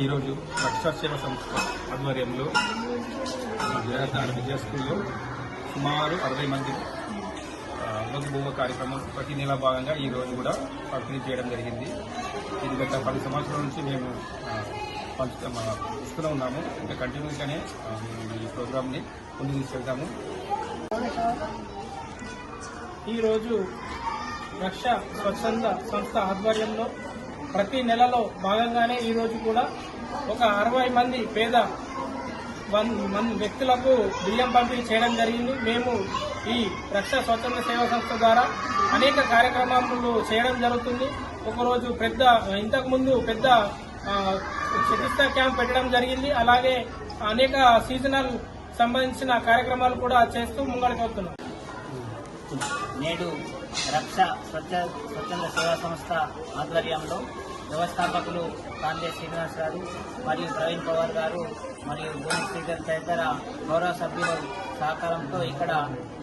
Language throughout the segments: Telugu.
ఈరోజు రక్షా సేవ సంస్థ ఆధ్వర్యంలో విద్యా స్కూల్లో సుమారు 60 మంది భోగ కార్యక్రమం ప్రతి నెల భాగంగా ఈ రోజు కూడా పంపిణీ చేయడం జరిగింది. ఇది గత 10 సంవత్సరాల నుంచి మేము ఇస్తూనే ఉన్నాము. ఇంకా కంటిన్యూగానే ఈ ప్రోగ్రామ్ని ముందుకు తీసుకెళ్తాము. ఈరోజు రక్ష స్వచ్ఛంద సంస్థ ఆధ్వర్యంలో ప్రతి నెలలో భాగంగానే ఈరోజు కూడా ఒక 60 మంది పేద వ్యక్తులకు బియ్యం పంపిణీ చేయడం జరిగింది. మేము ఈ రక్ష స్వచ్ఛంద సేవా సంస్థ ద్వారా అనేక కార్యక్రమాలు చేయడం జరుగుతుంది. ఒకరోజు ఇంతకుముందు పెద్ద చికిత్సా క్యాంప్ పెట్టడం జరిగింది. అలాగే అనేక సీజనల్ సంబంధించిన కార్యక్రమాలు కూడా చేస్తూ ముంగడికి వస్తున్నాం. నేడు రక్ష స్వచ్ఛంద సేవా సంస్థ ఆధ్వర్యంలో వ్యవస్థాపకులు కాందే శ్రీనివాస్ గారు మరియు ప్రవీణ్ పవార్ గారు మరియు భూమి శ్రీధర్ తదితర గౌరవ సభ్యుల సహకారంతో ఇక్కడ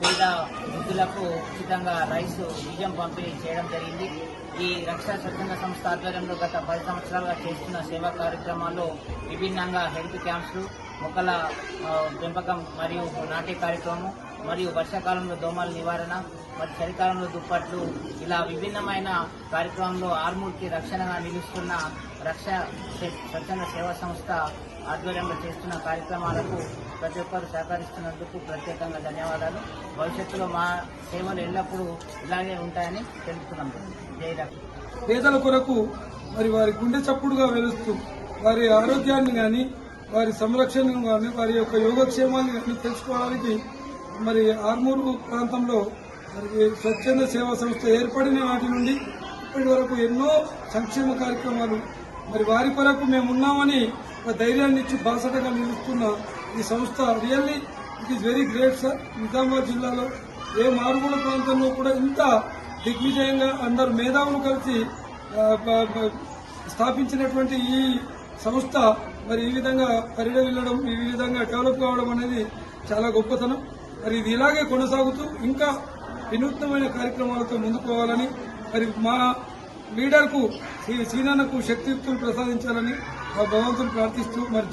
పేద వృద్ధులకు ఉచితంగా బియ్యం పంపిణీ చేయడం జరిగింది. ఈ రక్ష స్వచ్ఛంద సంస్థ ఆధ్వర్యంలో గత 10 సంవత్సరాలుగా చేస్తున్న సేవా కార్యక్రమాల్లో విభిన్నంగా హెల్త్ క్యాంప్స్, మొక్కల పెంపకం మరియు నాటే కార్యక్రమం, మరియు వర్షాకాలంలో దోమల నివారణ, మరి చలికాలంలో దుప్పట్లు, ఇలా విభిన్నమైన కార్యక్రమంలో ఆర్మూర్కి రక్షణగా నిలుస్తున్న రక్ష స్వచ్ఛంద సేవా సంస్థ ఆధ్వర్యంలో చేస్తున్న కార్యక్రమాలకు ప్రతి ఒక్కరు సహకరిస్తున్నందుకు ప్రత్యేకంగా ధన్యవాదాలు. భవిష్యత్తులో మా సేవలు ఎల్లప్పుడూ ఇలాగే ఉంటాయని తెలుపుతున్నాం. జై రక్ష. పేదల కొరకు మరి వారి గుండె చప్పుడుగా వెలుస్తూ వారి ఆరోగ్యాన్ని కానీ వారి సంరక్షణను కానీ వారి యొక్క యోగక్షేమాన్ని కానీ తెలుసుకోవడానికి మరి ఆర్మూరు ప్రాంతంలో మరి స్వచ్ఛంద సేవా సంస్థ ఏర్పడిన నాటి నుండి ఇప్పటి వరకు ఎన్నో సంక్షేమ కార్యక్రమాలు మరి వారి కొరకు మేమున్నామని ధైర్యాన్ని ఇచ్చి బాసటగా నిలుస్తున్న ఈ సంస్థ really it is very great sir. Nizamabad జిల్లాలో ఏ మారుమూల ప్రాంతంలో కూడా ఇంత దిగ్విజయంగా అందరు మేధావులు కలిసి స్థాపించినటువంటి ఈ సంస్థ మరి ఈ విధంగా పరిడవిల్లడం, ఈ విధంగా డెవలప్ కావడం అనేది చాలా గొప్పతనం. మరి ఇది ఇలాగే కొనసాగుతూ ఇంకా వినూత్నమైన కార్యక్రమాలతో ముందుకు పోవాలని మరి మా లీడర్కు సీనన్నకు శక్తియుక్తులు ప్రసాదించాలని భగవంతుని ప్రార్థిస్తూ మరి